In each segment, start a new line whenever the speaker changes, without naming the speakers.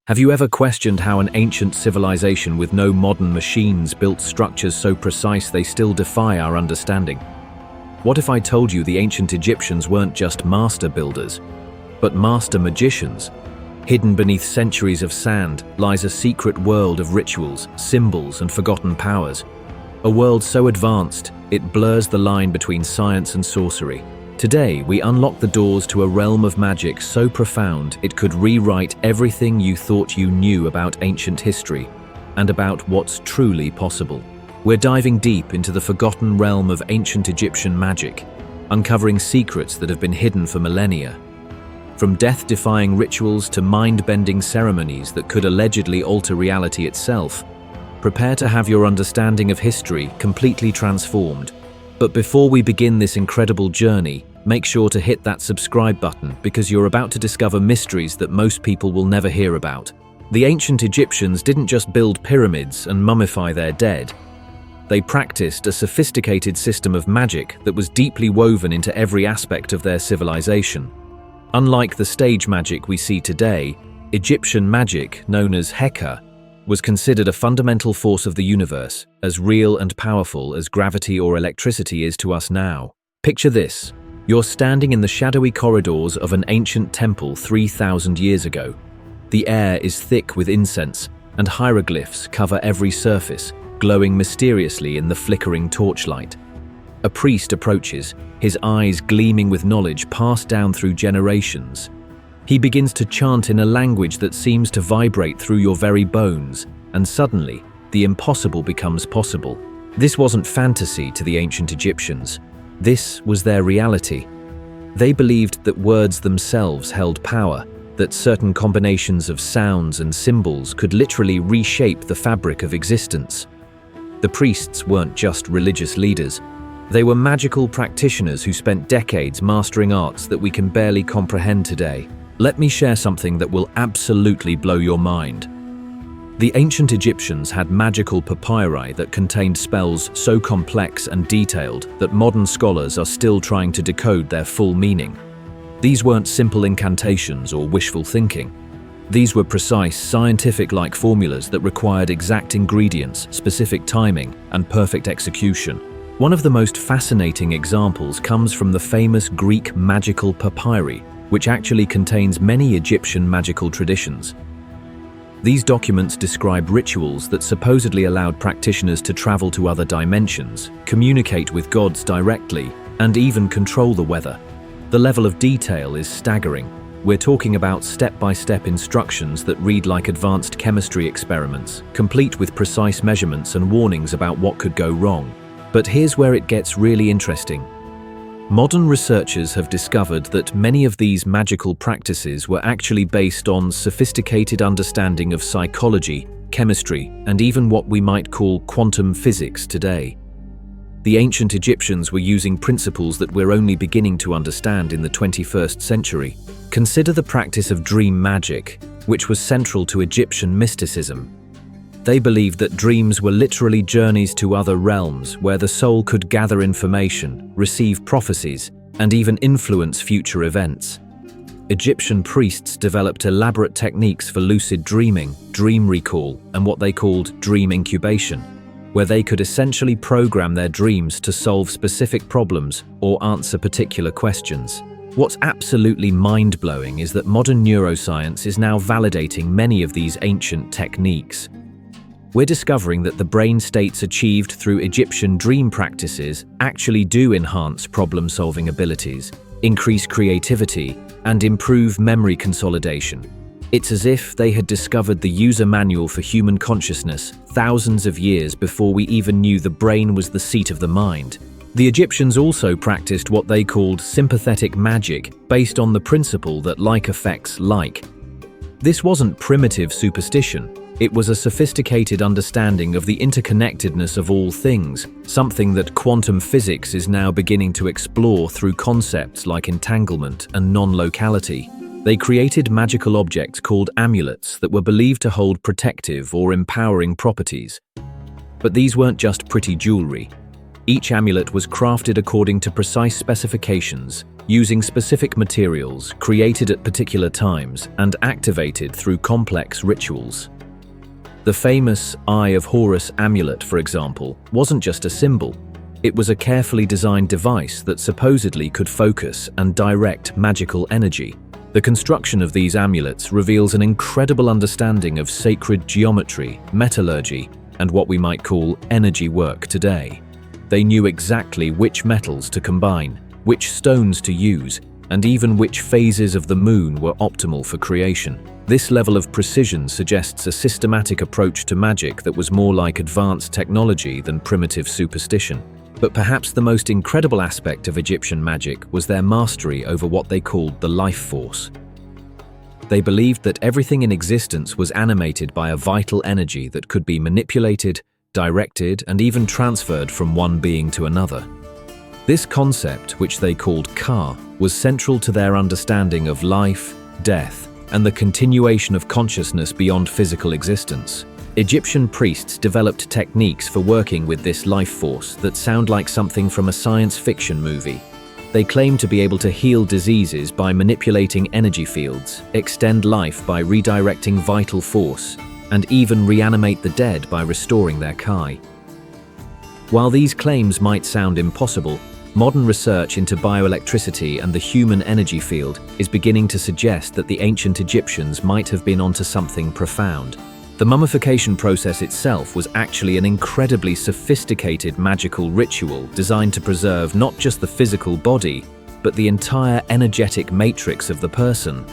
Have you ever questioned how an ancient civilization with no modern machines built structures so precise they still defy our understanding? What if I told you the ancient Egyptians weren't just master builders, but master magicians? Hidden beneath centuries of sand lies a secret world of rituals, symbols, and forgotten powers. A world so advanced, it blurs the line between science and sorcery. Today, we unlock the doors to a realm of magic so profound it could rewrite everything you thought you knew about ancient history and about what's truly possible. We're diving deep into the forgotten realm of ancient Egyptian magic, uncovering secrets that have been hidden for millennia. From death-defying rituals to mind-bending ceremonies that could allegedly alter reality itself, prepare to have your understanding of history completely transformed. But before we begin this incredible journey, make sure to hit that subscribe button because you're about to discover mysteries that most people will never hear about. The ancient Egyptians didn't just build pyramids and mummify their dead. They practiced a sophisticated system of magic that was deeply woven into every aspect of their civilization. Unlike the stage magic we see today, Egyptian magic, known as Heka, was considered a fundamental force of the universe, as real and powerful as gravity or electricity is to us now. Picture this. You're standing in the shadowy corridors of an ancient temple 3,000 years ago. The air is thick with incense, and hieroglyphs cover every surface, glowing mysteriously in the flickering torchlight. A priest approaches, his eyes gleaming with knowledge passed down through generations. He begins to chant in a language that seems to vibrate through your very bones, and suddenly, the impossible becomes possible. This wasn't fantasy to the ancient Egyptians. This was their reality. They believed that words themselves held power, that certain combinations of sounds and symbols could literally reshape the fabric of existence. The priests weren't just religious leaders. They were magical practitioners who spent decades mastering arts that we can barely comprehend today. Let me share something that will absolutely blow your mind. The ancient Egyptians had magical papyri that contained spells so complex and detailed that modern scholars are still trying to decode their full meaning. These weren't simple incantations or wishful thinking. These were precise, scientific-like formulas that required exact ingredients, specific timing, and perfect execution. One of the most fascinating examples comes from the famous Greek magical papyri, which actually contains many Egyptian magical traditions. These documents describe rituals that supposedly allowed practitioners to travel to other dimensions, communicate with gods directly, and even control the weather. The level of detail is staggering. We're talking about step-by-step instructions that read like advanced chemistry experiments, complete with precise measurements and warnings about what could go wrong. But here's where it gets really interesting. Modern researchers have discovered that many of these magical practices were actually based on sophisticated understanding of psychology, chemistry, and even what we might call quantum physics today. The ancient Egyptians were using principles that we're only beginning to understand in the 21st century. Consider the practice of dream magic, which was central to Egyptian mysticism. They believed that dreams were literally journeys to other realms where the soul could gather information, receive prophecies, and even influence future events. Egyptian priests developed elaborate techniques for lucid dreaming, dream recall, and what they called dream incubation, where they could essentially program their dreams to solve specific problems or answer particular questions. What's absolutely mind-blowing is that modern neuroscience is now validating many of these ancient techniques. We're discovering that the brain states achieved through Egyptian dream practices actually do enhance problem-solving abilities, increase creativity, and improve memory consolidation. It's as if they had discovered the user manual for human consciousness thousands of years before we even knew the brain was the seat of the mind. The Egyptians also practiced what they called sympathetic magic, based on the principle that like affects like. This wasn't primitive superstition. It was a sophisticated understanding of the interconnectedness of all things, something that quantum physics is now beginning to explore through concepts like entanglement and non-locality. They created magical objects called amulets that were believed to hold protective or empowering properties. But these weren't just pretty jewelry. Each amulet was crafted according to precise specifications, using specific materials created at particular times and activated through complex rituals. The famous Eye of Horus amulet, for example, wasn't just a symbol. It was a carefully designed device that supposedly could focus and direct magical energy. The construction of these amulets reveals an incredible understanding of sacred geometry, metallurgy, and what we might call energy work today. They knew exactly which metals to combine, which stones to use, and even which phases of the moon were optimal for creation. This level of precision suggests a systematic approach to magic that was more like advanced technology than primitive superstition. But perhaps the most incredible aspect of Egyptian magic was their mastery over what they called the life force. They believed that everything in existence was animated by a vital energy that could be manipulated, directed, and even transferred from one being to another. This concept, which they called Ka, was central to their understanding of life, death, and the continuation of consciousness beyond physical existence. Egyptian priests developed techniques for working with this life force that sound like something from a science fiction movie. They claimed to be able to heal diseases by manipulating energy fields, extend life by redirecting vital force, and even reanimate the dead by restoring their Kai. While these claims might sound impossible, modern research into bioelectricity and the human energy field is beginning to suggest that the ancient Egyptians might have been onto something profound. The mummification process itself was actually an incredibly sophisticated magical ritual designed to preserve not just the physical body, but the entire energetic matrix of the person.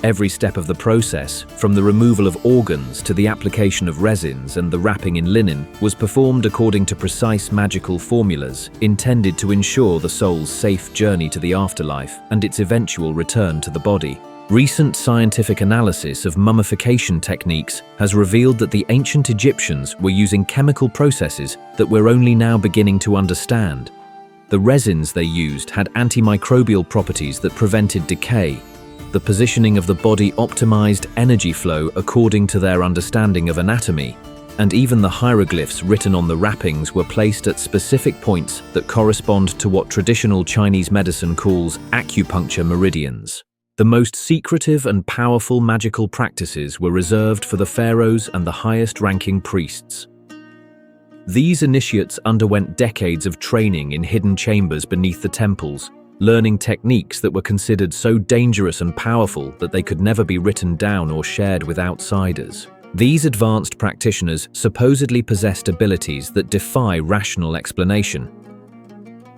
Every step of the process, from the removal of organs to the application of resins and the wrapping in linen, was performed according to precise magical formulas intended to ensure the soul's safe journey to the afterlife and its eventual return to the body. Recent scientific analysis of mummification techniques has revealed that the ancient Egyptians were using chemical processes that we're only now beginning to understand. The resins they used had antimicrobial properties that prevented decay. The positioning of the body optimized energy flow according to their understanding of anatomy, and even the hieroglyphs written on the wrappings were placed at specific points that correspond to what traditional Chinese medicine calls acupuncture meridians. The most secretive and powerful magical practices were reserved for the pharaohs and the highest-ranking priests. These initiates underwent decades of training in hidden chambers beneath the temples, learning techniques that were considered so dangerous and powerful that they could never be written down or shared with outsiders. These advanced practitioners supposedly possessed abilities that defy rational explanation.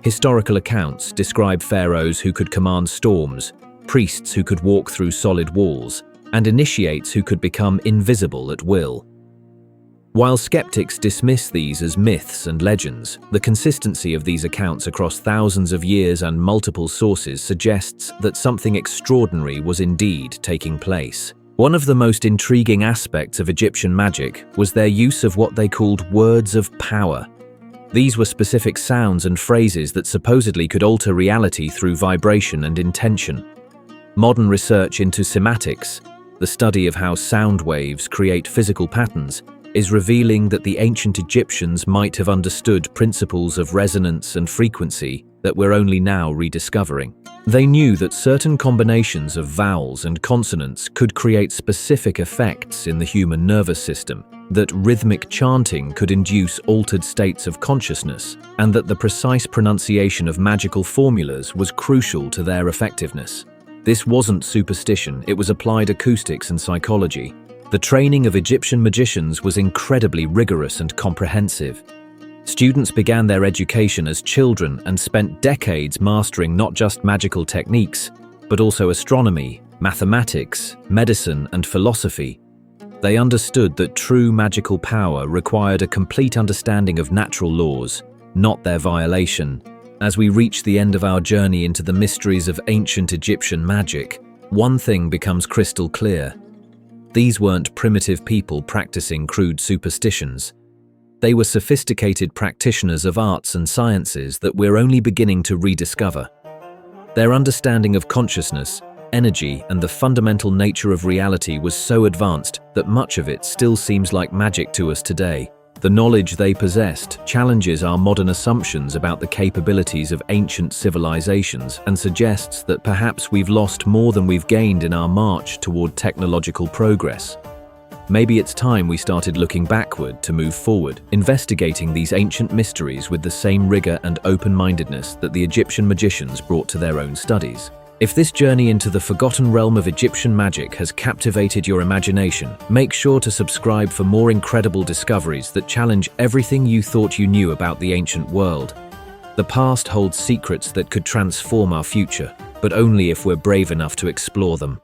Historical accounts describe pharaohs who could command storms, priests who could walk through solid walls, and initiates who could become invisible at will. While skeptics dismiss these as myths and legends, the consistency of these accounts across thousands of years and multiple sources suggests that something extraordinary was indeed taking place. One of the most intriguing aspects of Egyptian magic was their use of what they called words of power. These were specific sounds and phrases that supposedly could alter reality through vibration and intention. Modern research into cymatics, the study of how sound waves create physical patterns, is revealing that the ancient Egyptians might have understood principles of resonance and frequency that we're only now rediscovering. They knew that certain combinations of vowels and consonants could create specific effects in the human nervous system, that rhythmic chanting could induce altered states of consciousness, and that the precise pronunciation of magical formulas was crucial to their effectiveness. This wasn't superstition, it was applied acoustics and psychology. The training of Egyptian magicians was incredibly rigorous and comprehensive. Students began their education as children and spent decades mastering not just magical techniques, but also astronomy, mathematics, medicine, and philosophy. They understood that true magical power required a complete understanding of natural laws, not their violation. As we reach the end of our journey into the mysteries of ancient Egyptian magic, one thing becomes crystal clear. These weren't primitive people practicing crude superstitions. They were sophisticated practitioners of arts and sciences that we're only beginning to rediscover. Their understanding of consciousness, energy, and the fundamental nature of reality was so advanced that much of it still seems like magic to us today. The knowledge they possessed challenges our modern assumptions about the capabilities of ancient civilizations and suggests that perhaps we've lost more than we've gained in our march toward technological progress. Maybe it's time we started looking backward to move forward, investigating these ancient mysteries with the same rigor and open-mindedness that the Egyptian magicians brought to their own studies. If this journey into the forgotten realm of Egyptian magic has captivated your imagination, make sure to subscribe for more incredible discoveries that challenge everything you thought you knew about the ancient world. The past holds secrets that could transform our future, but only if we're brave enough to explore them.